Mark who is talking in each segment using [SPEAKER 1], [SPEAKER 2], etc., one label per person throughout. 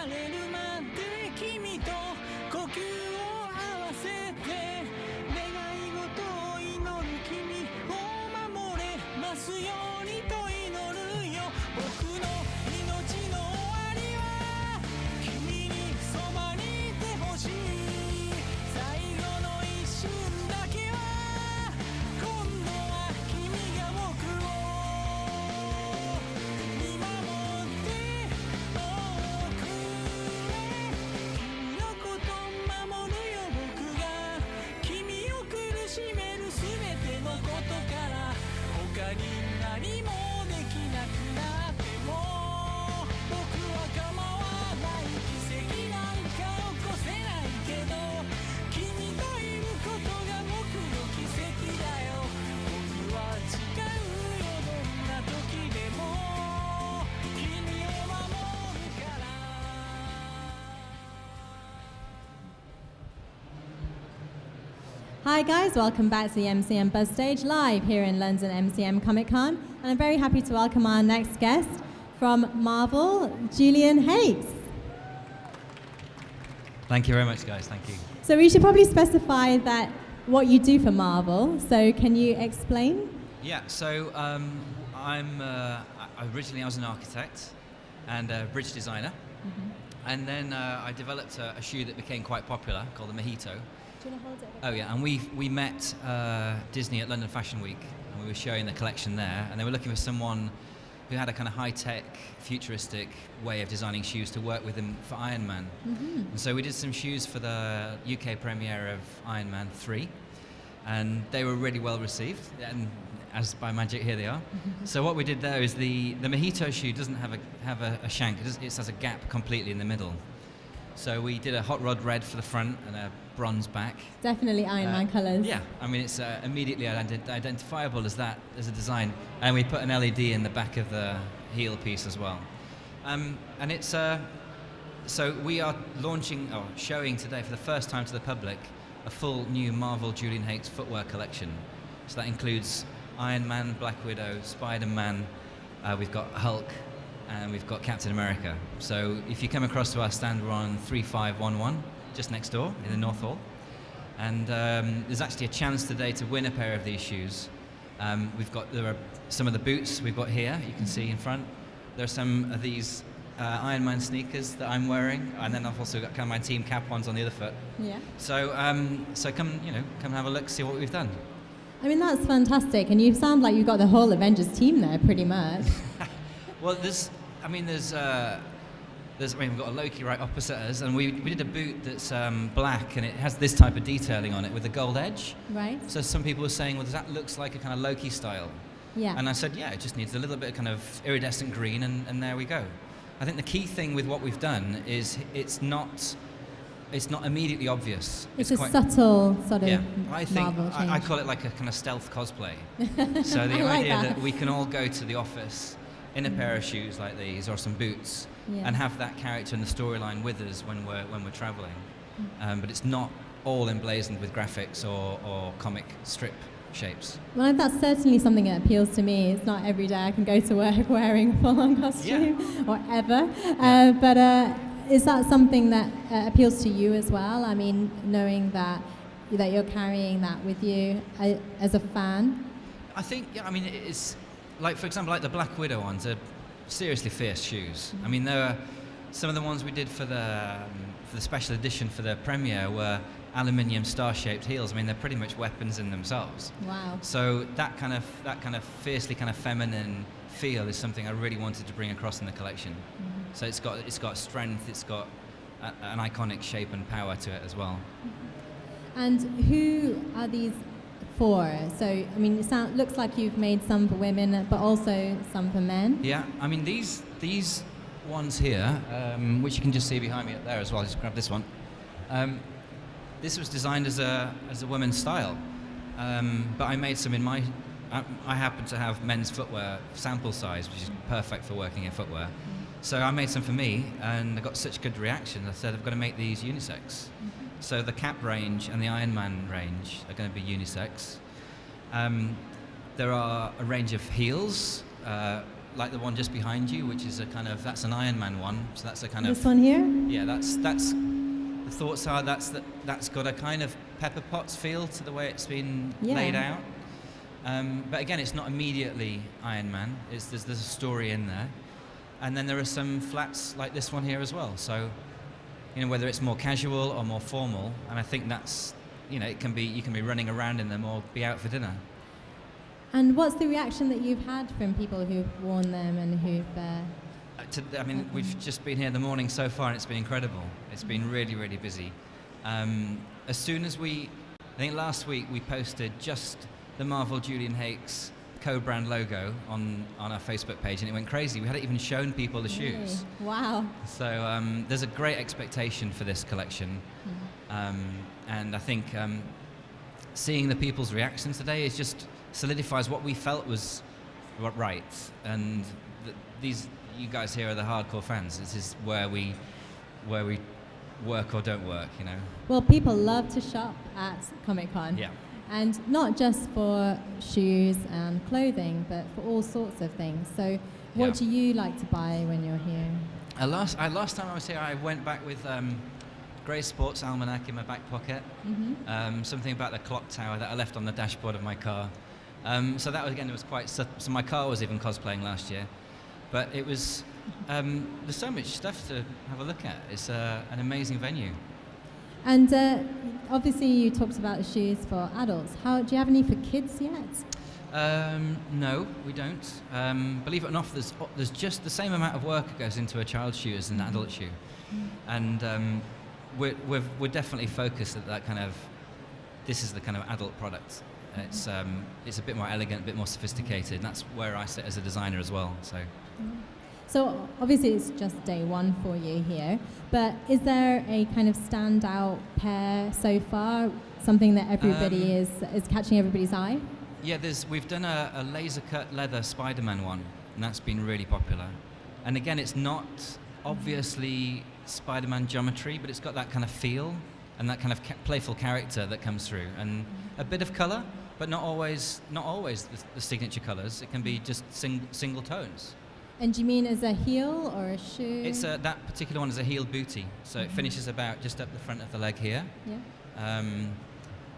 [SPEAKER 1] れるまで君と呼吸を合わせて願い事を祈る君を守れますようにと祈るよ僕の命の終わりは君にそばにいてほしい最後の一瞬だけは今度は君が僕を見守っておくれ君のこと守るよ僕が君を苦しめるすべてのことから他に何もできなくなっても僕は構わない奇跡なんか起こせないけど君といることが僕の奇跡だよ僕は誓うよどんな時でも君を守るから
[SPEAKER 2] Hi guys, welcome back to the MCM Buzz Stage live here in London MCM Comic Con, and I'm very happy to welcome our next guest from Marvel, Julian Hakes.
[SPEAKER 3] Thank you very much, guys. Thank you.
[SPEAKER 2] So we should probably specify that what you do for Marvel. So can you explain?
[SPEAKER 3] Yeah. So originally I was an architect and a bridge designer, and then I developed a shoe that became quite popular called the Mojito.
[SPEAKER 2] Do you want to hold it?
[SPEAKER 3] Oh yeah, and we met Disney at London Fashion Week, and we were showing the collection there, and they were looking for someone who had a kind of high-tech, futuristic way of designing shoes to work with them for Iron Man. And so we did some shoes for the UK premiere of Iron Man 3, and they were really well received, and as by magic, here they are. So what we did there is the Mojito shoe doesn't have a shank, it has a gap completely in the middle. So we did a hot rod red for the front and a bronze back.
[SPEAKER 2] Definitely Iron Man colours.
[SPEAKER 3] Yeah, I mean it's immediately identifiable as that as a design, and we put an LED in the back of the heel piece as well. And it's so we are launching or showing today for the first time to the public a full new Marvel Julian Hakes footwear collection. So that includes Iron Man, Black Widow, Spider-Man. We've got Hulk. And we've got Captain America. So if you come across to our stand, we're on 3511, just next door in the North Hall. And there's actually a chance today to win a pair of these shoes. There are some of the boots we've got here, you can see in front. There are some of these Iron Man sneakers that I'm wearing, and then I've also got kind of my team cap ones on the other foot. Yeah. So come have a look, see what we've done.
[SPEAKER 2] I mean, that's fantastic, and you sound like you've got the whole Avengers team there, pretty much.
[SPEAKER 3] Well, we've got a Loki right opposite us, and we did a boot that's black, and it has this type of detailing on it with a gold edge.
[SPEAKER 2] Right.
[SPEAKER 3] So some people were saying, well, that looks like a kind of Loki style.
[SPEAKER 2] Yeah.
[SPEAKER 3] And I said, yeah, it just needs a little bit of kind of iridescent green, and there we go. I think the key thing with what we've done is it's not immediately obvious.
[SPEAKER 2] It's a subtle sort of
[SPEAKER 3] I think
[SPEAKER 2] Marvel change.
[SPEAKER 3] I call it like a kind of stealth cosplay. So the idea that we can all go to the office in a pair of shoes like these or some boots and have that character and the storyline with us when we're traveling. But it's not all emblazoned with graphics or comic strip shapes.
[SPEAKER 2] Well, that's certainly something that appeals to me. It's not every day I can go to work wearing a full-on costume or ever. But is that something that appeals to you as well? I mean, knowing that you're carrying that with you as a fan?
[SPEAKER 3] I think, it's like, for example, like the Black Widow ones are seriously fierce shoes. I mean, there are some of the ones we did for the special edition for the premiere were aluminium star-shaped heels. I mean, they're pretty much weapons in themselves.
[SPEAKER 2] Wow. So
[SPEAKER 3] that kind of fiercely kind of feminine feel is something I really wanted to bring across in the collection. So it's got strength, it's got an iconic shape and power to it as well.
[SPEAKER 2] And who are these for? So, I mean, it looks like you've made some for women, but also some for men.
[SPEAKER 3] Yeah, I mean, these ones here, which you can just see behind me up there as well. Just grab this one. This was designed as a woman's style, but I made some in my. I happen to have men's footwear sample size, which is perfect for working in footwear. So I made some for me, and I got such good reaction. I said I've got to make these unisex. So the Cap range and the Iron Man range are going to be unisex. There are a range of heels, like the one just behind you, which is that's an Iron Man one. So that's a kind of
[SPEAKER 2] This one here?
[SPEAKER 3] yeah. That's the thoughts are that's got a kind of Pepper Potts feel to the way it's been laid out. But again, it's not immediately Iron Man. There's a story in there, and then there are some flats like this one here as well. So, whether it's more casual or more formal, and I think that's, you can be running around in them or be out for dinner.
[SPEAKER 2] And what's the reaction that you've had from people who've worn them and who've?
[SPEAKER 3] We've just been here the morning so far, and it's been incredible. It's been really, really busy. As soon as I think last week we posted just the Marvel Julian Hakes co-brand logo on our Facebook page, and it went crazy. We hadn't even shown people the shoes.
[SPEAKER 2] Wow.
[SPEAKER 3] So there's a great expectation for this collection. And I think seeing the people's reactions today is just solidifies what we felt was right. And you guys here are the hardcore fans. This is where we work or don't work,
[SPEAKER 2] Well, people love to shop at Comic-Con.
[SPEAKER 3] Yeah.
[SPEAKER 2] And not just for shoes and clothing, but for all sorts of things. So what do you like to buy when you're here?
[SPEAKER 3] Last time I was here, I went back with Grey Sports Almanac in my back pocket. Something about the clock tower that I left on the dashboard of my car. So that was, again, it was quite... So my car was even cosplaying last year. But it was... there's so much stuff to have a look at. It's an amazing venue.
[SPEAKER 2] And obviously you talked about the shoes for adults. Do you have any for kids yet?
[SPEAKER 3] No, we don't. Believe it or not, there's just the same amount of work that goes into a child's shoe as an adult shoe. And we're definitely focused at that kind of... This is the kind of adult product. It's a bit more elegant, a bit more sophisticated, and that's where I sit as a designer as well.
[SPEAKER 2] So obviously it's just day one for you here, but is there a kind of standout pair so far? Something that everybody is catching everybody's eye?
[SPEAKER 3] Yeah, we've done a laser cut leather Spider-Man one, and that's been really popular. And again, it's not obviously Spider-Man geometry, but it's got that kind of feel and that kind of playful character that comes through, and a bit of color, but not always the signature colors. It can be just single tones.
[SPEAKER 2] And do you mean as a heel or a shoe?
[SPEAKER 3] It's that particular one is a heeled bootie, so it finishes about just up the front of the leg here.
[SPEAKER 2] Yeah.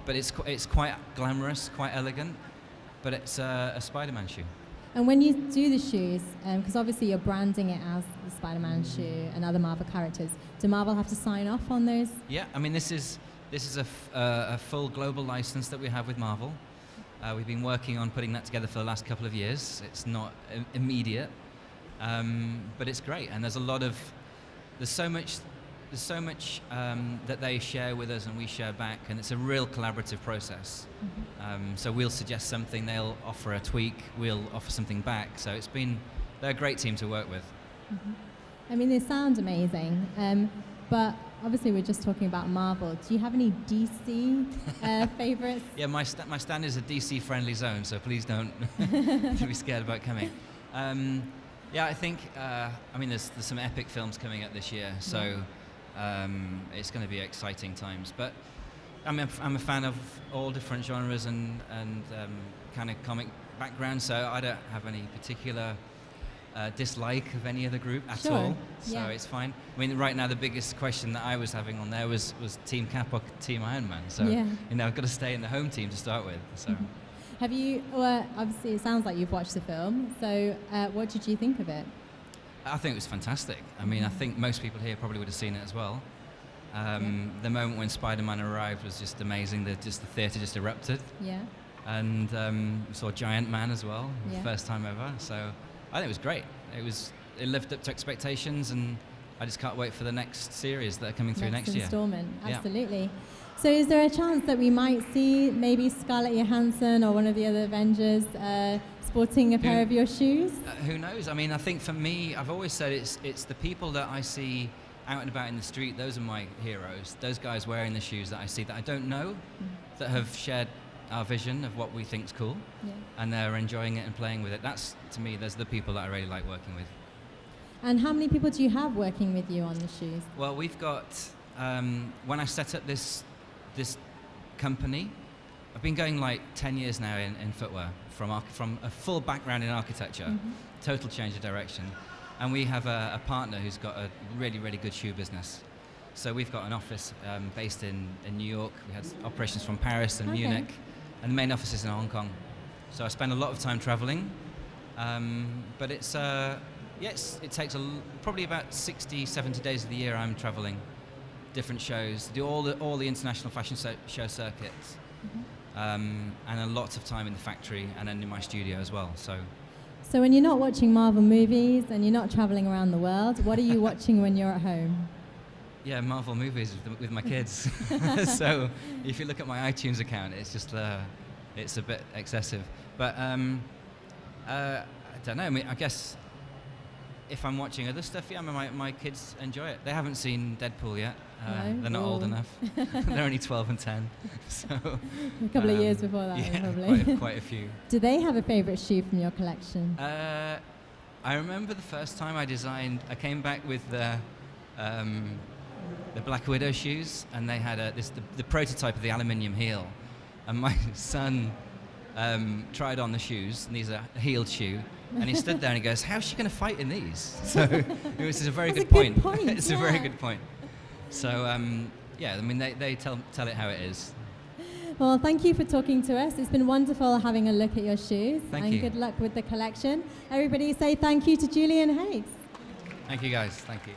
[SPEAKER 3] But it's quite glamorous, quite elegant, but it's a Spider-Man shoe.
[SPEAKER 2] And when you do the shoes, because obviously you're branding it as the Spider-Man shoe and other Marvel characters, do Marvel have to sign off on those?
[SPEAKER 3] Yeah, I mean this is a full global license that we have with Marvel. We've been working on putting that together for the last couple of years. It's not immediate. But it's great, and there's so much that they share with us and we share back, and it's a real collaborative process. So we'll suggest something, they'll offer a tweak, we'll offer something back. So they're a great team to work with.
[SPEAKER 2] I mean, they sound amazing, but obviously we're just talking about Marvel. Do you have any DC favorites?
[SPEAKER 3] Yeah, my stand is a DC-friendly zone, so please don't be scared about coming. Yeah, I think, there's some epic films coming out this year, so it's going to be exciting times. But I'm a fan of all different genres and kind of comic backgrounds, so I don't have any particular dislike of any other group at all, so it's fine. I mean, right now the biggest question that I was having on there was Team Cap or Team Iron Man, so I've got to stay in the home team to start with. So.
[SPEAKER 2] Have you, obviously it sounds like you've watched the film, so what did you think of it?
[SPEAKER 3] I think it was fantastic. I mean, I think most people here probably would have seen it as well. The moment when Spider-Man arrived was just amazing. The theatre just erupted. Yeah. And we saw Giant Man as well, first time ever. So I think it was great. It lived up to expectations, and I just can't wait for the next series that are coming through next year.
[SPEAKER 2] Installment, absolutely. So is there a chance that we might see maybe Scarlett Johansson or one of the other Avengers sporting a pair of your shoes?
[SPEAKER 3] Who knows? I mean, I think for me, I've always said it's the people that I see out and about in the street, those are my heroes. Those guys wearing the shoes that I see that I don't know, that have shared our vision of what we think's cool, and they're enjoying it and playing with it. That's, to me, those are the people that I really like working with.
[SPEAKER 2] And how many people do you have working with you on the shoes?
[SPEAKER 3] Well, we've got, when I set up this company, I've been going like 10 years now in footwear, from a full background in architecture, total change of direction. And we have a partner who's got a really, really good shoe business. So we've got an office based in New York. We had operations from Paris and Munich, and the main office is in Hong Kong. So I spend a lot of time traveling, but it takes probably about 60, 70 days of the year I'm traveling, different shows, do all the international fashion show circuits, and a lot of time in the factory and then in my studio as well.
[SPEAKER 2] So when you're not watching Marvel movies and you're not traveling around the world, what are you watching when you're at home?
[SPEAKER 3] Yeah, Marvel movies with my kids. So if you look at my iTunes account, it's just it's a bit excessive. But I don't know. I mean, I guess if I'm watching other stuff, yeah, my kids enjoy it. They haven't seen Deadpool yet.
[SPEAKER 2] No?
[SPEAKER 3] They're not old enough. They're only 12 and 10. So
[SPEAKER 2] A couple of years before that,
[SPEAKER 3] yeah,
[SPEAKER 2] probably.
[SPEAKER 3] quite a few.
[SPEAKER 2] Do they have a favourite shoe from your collection?
[SPEAKER 3] I remember the first time I came back with the Black Widow shoes, and they had the prototype of the aluminium heel, and my son tried on the shoes, and these are a heeled shoe, and he stood there and he goes, "How's she going to fight in these?" So it was a very good point. It's a very good point. So yeah, I mean they tell it how it is.
[SPEAKER 2] Well, thank you for talking to us. It's been wonderful having a look at your shoes.
[SPEAKER 3] Thank
[SPEAKER 2] and
[SPEAKER 3] you.
[SPEAKER 2] Good luck with the collection. Everybody say thank you to Julian Hakes.
[SPEAKER 3] Thank you guys. Thank you.